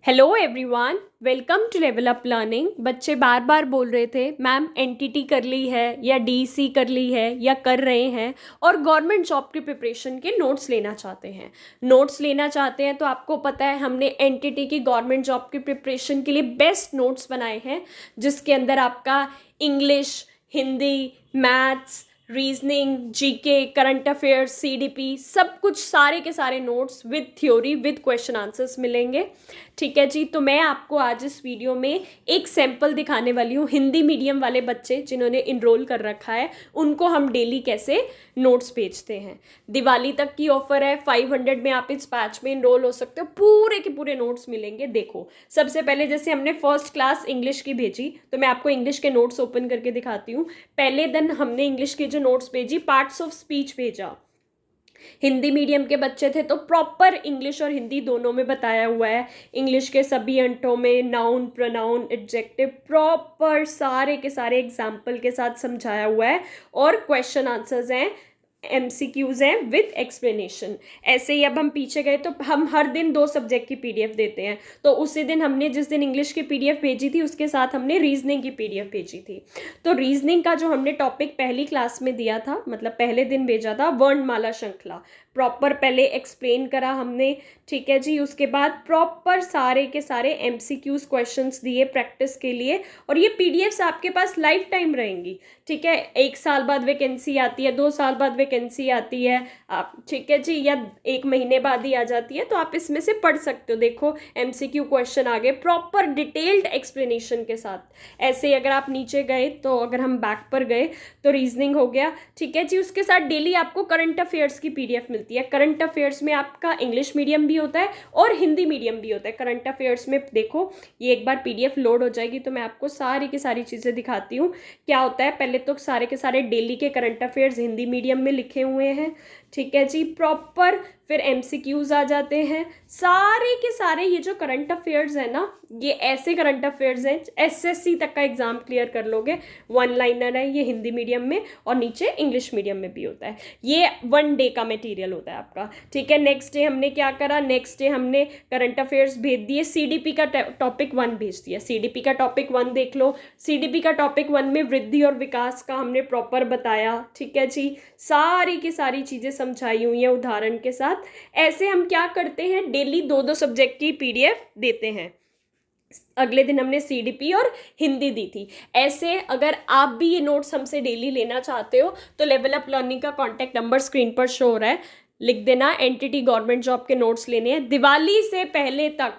Hello everyone, welcome to level up learning. बच्चे बार बार बोल रहे थे मैम एनटीटी कर ली है या डीसी कर ली है या कर रहे हैं और गवर्नमेंट जॉब की प्रिपरेशन के नोट्स लेना चाहते हैं। तो आपको पता है हमने एनटीटी की गवर्नमेंट जॉब की प्रिपरेशन के लिए बेस्ट नोट्स बनाए हैं, जिसके अंदर आपका English, Hindi, maths, reasoning, GK, current affairs, CDP, सब कुछ सारे के सारे notes with theory with question answers मिलेंगे। ठीक है जी। तो मैं आपको आज इस वीडियो में एक सैंपल दिखाने वाली हूँ। हिंदी मीडियम वाले बच्चे जिन्होंने इनरोल कर रखा है उनको हम डेली कैसे नोट्स भेजते हैं। दिवाली तक की ऑफर है, 500 में आप इस बैच में इनरोल हो सकते हो। पूरे के पूरे नोट्स मिलेंगे। देखो, सबसे पहले जैसे हमने फर्स्ट क्लास इंग्लिश की भेजी, तो मैं आपको इंग्लिश के नोट्स ओपन करके दिखाती हूँ। पहले दिन हमने इंग्लिश की जो नोट्स भेजी, पार्ट्स ऑफ स्पीच भेजा। हिंदी मीडियम के बच्चे थे तो प्रॉपर इंग्लिश और हिंदी दोनों में बताया हुआ है। इंग्लिश के सभी अंटों में नाउन, प्रोनाउन, एडजेक्टिव प्रॉपर सारे के सारे एग्जाम्पल के साथ समझाया हुआ है और क्वेश्चन आंसर्स हैं, MCQs हैं विद एक्सप्लेनेशन। ऐसे ही अब हम पीछे गए तो हम हर दिन 2 सब्जेक्ट की PDF देते हैं। तो उसी दिन हमने जिस दिन इंग्लिश की PDF भेजी थी उसके साथ हमने रीजनिंग की PDF भेजी थी। तो रीजनिंग का जो हमने टॉपिक पहली क्लास में दिया था, मतलब पहले दिन भेजा था, वर्णमाला श्रृंखला, प्रॉपर पहले एक्सप्लेन करा हमने। ठीक है जी। उसके बाद प्रॉपर सारे के सारे MCQs क्वेश्चंस दिए प्रैक्टिस के लिए, और ये PDFs आपके पास लाइफ टाइम रहेंगी। ठीक है, 1 साल बाद वैकेंसी आती है, 2 साल बाद वैकेंसी आती है आप, ठीक है जी, या 1 महीने बाद ही आ जाती है, तो आप इसमें से पढ़ सकते हो। देखो MCQ क्वेश्चन आ गए प्रॉपर डिटेल्ड एक्सप्लेनेशन के साथ। ऐसे ही अगर आप नीचे गए तो अगर हम बैक पर गए तो रीजनिंग हो गया। ठीक है जी। उसके साथ डेली आपको करंट अफेयर्स की PDF मिलती है। करंट अफेयर्स में आपका इंग्लिश मीडियम भी होता है और हिंदी मीडियम भी होता है। करंट अफेयर्स में देखो, ये एक बार PDF लोड हो जाएगी तो मैं आपको सारी की सारी चीज़ें दिखाती हूँ क्या होता है। पहले तो सारे के सारे डेली के करंट अफेयर्स हिंदी मीडियम में लिखे हुए हैं। ठीक है जी। प्रॉपर फिर MCQs आ जाते हैं। सारे के सारे ये जो करंट अफेयर्स है ना, ये ऐसे करंट अफेयर्स हैं SSC तक का एग्जाम क्लियर कर लोगे। 1 लाइनर है ये हिंदी मीडियम में और नीचे इंग्लिश मीडियम में भी होता है। ये 1 डे का मटेरियल होता है आपका। ठीक है। नेक्स्ट डे हमने क्या करा, नेक्स्ट डे हमने करंट अफेयर्स भेज दिए। CDP का टॉपिक 1 भेज दिया। CDP का टॉपिक 1 देख लो। CDP का टॉपिक 1 में वृद्धि और विकास का हमने प्रॉपर बताया। ठीक है जी। सारी की सारी चीज़ें समझाई हुई हैं उदाहरण के साथ। ऐसे हम क्या करते हैं, डेली 2-2 सब्जेक्ट की PDF देते हैं। अगले दिन हमने CDP और हिंदी दी थी। ऐसे अगर आप भी ये नोट्स हमसे डेली लेना चाहते हो तो लेवल अप लर्निंग का कॉन्टैक्ट नंबर स्क्रीन पर शो हो रहा है, लिख देना। एनटीटी गवर्नमेंट जॉब के नोट्स लेने हैं दिवाली से पहले तक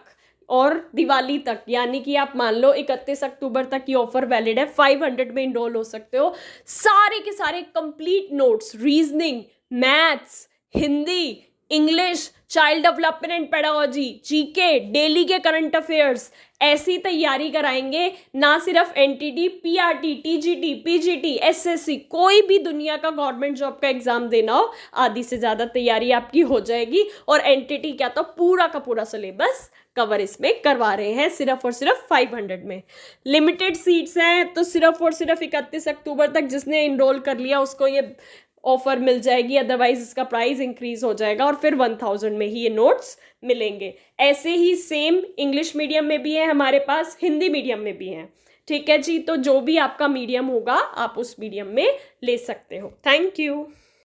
और दिवाली तक, यानी कि आप मान लो 31 अक्टूबर तक की ऑफर वैलिड है। 500 में इनरोल हो सकते हो। सारे के सारे complete notes, reasoning, maths, Hindi, English, child development and pedagogy, GK, daily के करंट अफेयर्स, ऐसी तैयारी कराएंगे। ना सिर्फ NTT, PRT, TGT, PGT, SSC, कोई भी दुनिया का गवर्नमेंट जॉब का एग्जाम देना हो, आधी से ज्यादा तैयारी आपकी हो जाएगी। और NTT क्या तो पूरा का पूरा सिलेबस कवर इसमें करवा रहे हैं, सिर्फ और सिर्फ 500 में। लिमिटेड सीट्स हैं तो सिर्फ और सिर्फ 31 अक्टूबर तक जिसने इनरोल कर लिया उसको ये ऑफर मिल जाएगी, अदरवाइज इसका प्राइस इंक्रीज हो जाएगा और फिर 1000 में ही ये नोट्स मिलेंगे। ऐसे ही सेम इंग्लिश मीडियम में भी है हमारे पास, हिंदी मीडियम में भी है। ठीक है जी। तो जो भी आपका मीडियम होगा आप उस मीडियम में ले सकते हो। Thank you.